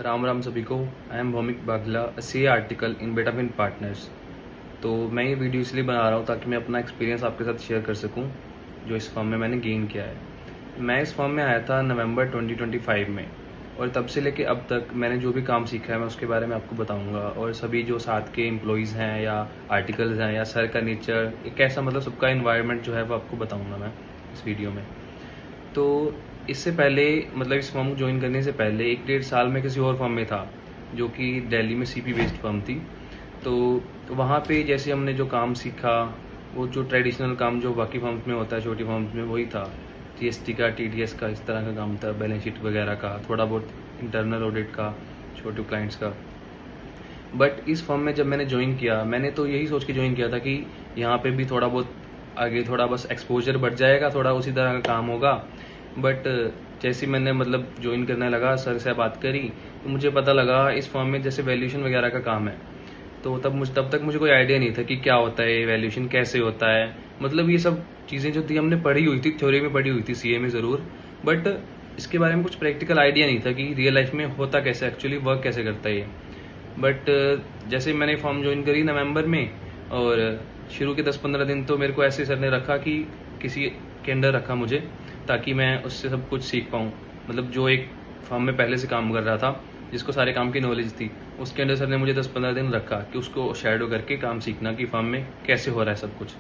राम राम सभी को। I am Bhaumik Baghla, C article in Betafin partners. तो मैं ये वीडियो इसलिए बना रहा हूँ ताकि मैं अपना एक्सपीरियंस आपके साथ शेयर कर सकूँ जो इस फॉर्म में मैंने गेन किया है। मैं इस फॉर्म में आया था नवंबर 2025 में, और तब से लेके अब तक मैंने जो भी काम सीखा है मैं उसके बारे में आपको बताऊंगा। और सभी जो साथ के एम्प्लॉयज़ हैं या आर्टिकल्स हैं या सर का नेचर, एक कैसा मतलब सबका इन्वायरमेंट जो है वो आपको बताऊंगा मैं इस वीडियो में। तो इससे पहले मतलब इस फर्म को ज्वाइन करने से पहले 1-1.5 साल में किसी और फर्म में था जो कि दिल्ली में सीपी बेस्ड फर्म थी। तो वहाँ पे जैसे हमने जो काम सीखा वो जो ट्रेडिशनल काम जो बाकी फर्म्स में होता है, छोटी फर्म्स में, वही था। जीएसटी का, टीडीएस का, इस तरह का काम था, बैलेंस शीट वगैरह का, थोड़ा बहुत इंटरनल ऑडिट का, छोटे क्लाइंट्स का। बट इस फर्म में जब मैंने ज्वाइन किया, मैंने तो यही सोच के ज्वाइन किया था कि यहाँ पे भी थोड़ा बहुत आगे थोड़ा बस एक्सपोजर बढ़ जाएगा, थोड़ा उसी तरह का काम होगा। बट जैसे ही मैंने मतलब ज्वाइन करने लगा, सर से बात करी, तो मुझे पता लगा इस फर्म में जैसे वैल्यूएशन वगैरह का काम है। तो तब तक मुझे कोई आइडिया नहीं था कि क्या होता है वैल्यूएशन, कैसे होता है। मतलब ये सब चीज़ें जो थी हमने पढ़ी हुई थी, थ्योरी में पढ़ी हुई थी सीए में ज़रूर, बट इसके बारे में कुछ प्रैक्टिकल आइडिया नहीं था कि रियल लाइफ में होता कैसे, एक्चुअली वर्क कैसे करता है ये। बट जैसे मैंने फॉर्म ज्वाइन करी नवंबर में, और शुरू के 10-15 दिन तो मेरे को ऐसे सर ने रखा कि किसी के अंडर रखा मुझे, ताकि मैं उससे सब कुछ सीख पाऊँ। मतलब जो एक फॉर्म में पहले से काम कर रहा था, जिसको सारे काम की नॉलेज थी, उसके अंडर सर ने मुझे 10-15 दिन रखा कि उसको शैडो करके काम सीखना कि फॉर्म में कैसे हो रहा है सब कुछ।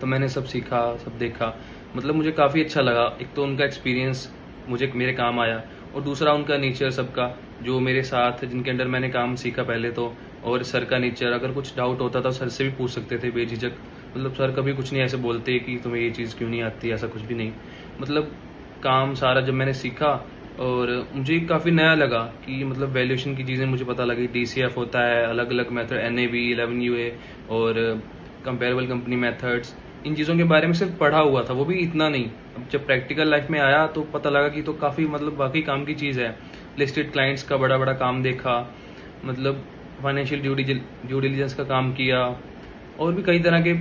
तो मैंने सब सीखा, सब देखा। मतलब मुझे काफ़ी अच्छा लगा। एक तो उनका एक्सपीरियंस मुझे मेरे काम आया, और दूसरा उनका नेचर सबका, जो मेरे साथ जिनके अंडर मैंने काम सीखा पहले तो, और सर का नेचर। अगर कुछ डाउट होता था सर से भी पूछ सकते थे बेझिझक। मतलब सर कभी कुछ नहीं ऐसे बोलते कि तुम्हें ये चीज़ क्यों नहीं आती, ऐसा कुछ भी नहीं। मतलब काम सारा जब मैंने सीखा, और मुझे काफ़ी नया लगा कि मतलब वैल्यूएशन की चीज़ें मुझे पता लगी। डीसीएफ होता है, अलग अलग मेथड, एनएबी, 11UA, और कंपेरेबल कंपनी मेथड्स। इन चीज़ों के बारे में सिर्फ पढ़ा हुआ था, वो भी इतना नहीं। अब जब प्रैक्टिकल लाइफ में आया तो पता लगा कि तो काफ़ी मतलब वाकई काम की चीज़ है। लिस्टेड क्लाइंट्स का बड़ा बड़ा काम देखा, मतलब फाइनेंशियल ड्यू डिलिजेंस का काम किया, और भी कई तरह के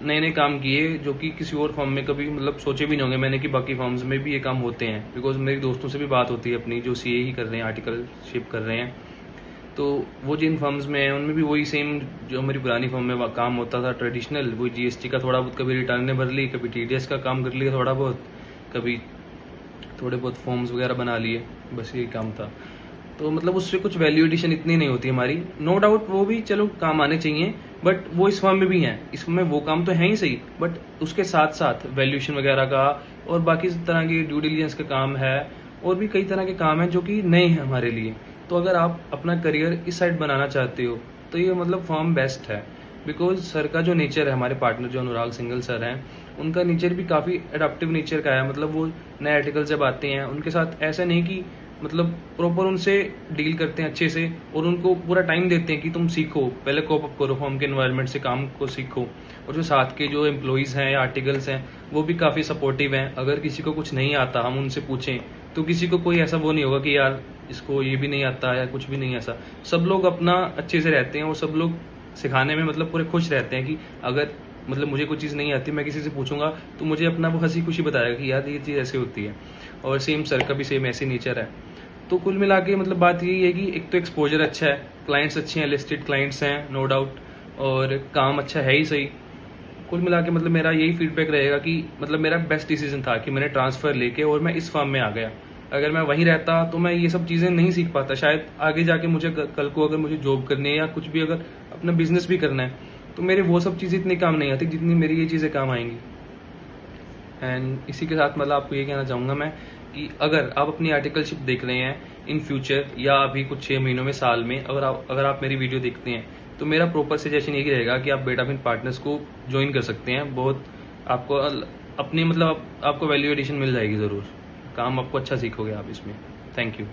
नए नए काम किए जो कि किसी और फॉर्म में कभी मतलब सोचे भी नहीं होंगे मैंने कि बाकी फॉर्म्स में भी ये काम होते हैं। बिकॉज मेरे दोस्तों से भी बात होती है अपनी, जो सीए ही कर रहे हैं, आर्टिकलशिप कर रहे हैं। तो वो जिन फर्म्स में हैं उनमें भी वही सेम जो मेरी पुरानी फर्म में काम होता था ट्रेडिशनल, वही जीएसटी का थोड़ा बहुत, कभी रिटर्न भर ली, कभी टीडीएस का काम कर लिया थोड़ा बहुत, कभी थोड़े बहुत फॉर्म्स वगैरह बना लिए, बस यही काम था। तो मतलब उससे कुछ वैल्यू एडिशन इतनी नहीं होती हमारी, नो डाउट वो भी चलो काम आने चाहिए, बट वो इस फॉर्म में भी हैं। इसमें वो काम तो है ही सही, बट उसके साथ साथ वैल्यूएशन वगैरह का और बाकी तरह की ड्यू डिलिजेंस का काम है, और भी कई तरह के काम हैं जो कि नए हैं हमारे लिए। तो अगर आप अपना करियर इस साइड बनाना चाहते हो तो ये मतलब फॉर्म बेस्ट है। बिकॉज सर का जो नेचर है, हमारे पार्टनर जो अनुराग सिंघल सर हैं, उनका नेचर भी काफ़ी एडाप्टिव नेचर का है। मतलब वो नए आर्टिकल जब आते हैं उनके साथ ऐसा नहीं कि मतलब प्रॉपर उनसे डील करते हैं अच्छे से, और उनको पूरा टाइम देते हैं कि तुम सीखो, पहले कोप अप करो, फॉर्म के एनवायरनमेंट से काम को सीखो। और जो साथ के जो एम्प्लॉयज़ हैं या आर्टिकल्स हैं वो भी काफ़ी सपोर्टिव हैं। अगर किसी को कुछ नहीं आता हम उनसे पूछें तो किसी को कोई ऐसा वो नहीं होगा कि यार इसको ये भी नहीं आता या कुछ भी नहीं, ऐसा। सब लोग अपना अच्छे से रहते हैं, और सब लोग सिखाने में मतलब पूरे खुश रहते हैं कि अगर मतलब मुझे कोई चीज़ नहीं आती, मैं किसी से पूछूंगा तो मुझे अपना वो हंसी खुशी बताएगा कि यार ये चीज़ ऐसे होती है। और सेम सर का भी सेम ऐसे नेचर है। तो कुल मिला के मतलब बात यही है कि एक तो एक्सपोजर अच्छा है, क्लाइंट्स अच्छे हैं, लिस्टेड क्लाइंट्स हैं नो डाउट, और काम अच्छा है ही सही। कुल मिला के मतलब मेरा यही फीडबैक रहेगा कि मतलब मेरा बेस्ट डिसीजन था कि मैंने ट्रांसफ़र लेके और मैं इस फर्म में आ गया। अगर मैं वहीं रहता तो मैं ये सब चीज़ें नहीं सीख पाता। शायद आगे जाके मुझे कल को अगर मुझे जॉब करनी है या कुछ भी, अगर अपना बिजनेस भी करना है, तो मेरे वो सब चीज़ें इतनी काम नहीं आती जितनी मेरी ये चीज़ें काम आएंगी। एंड इसी के साथ मतलब आपको ये कहना चाहूँगा मैं कि अगर आप अपनी आर्टिकलशिप देख रहे हैं इन फ्यूचर या अभी कुछ 6 महीनों में, साल में, अगर आप मेरी वीडियो देखते हैं, तो मेरा प्रॉपर सजेशन यही रहेगा कि आप बेटाफिन पार्टनर्स को ज्वाइन कर सकते हैं। बहुत आपको अपनी मतलब आपको वैल्यू एडिशन मिल जाएगी ज़रूर, काम आपको अच्छा सीखोगे आप इसमें। Thank you.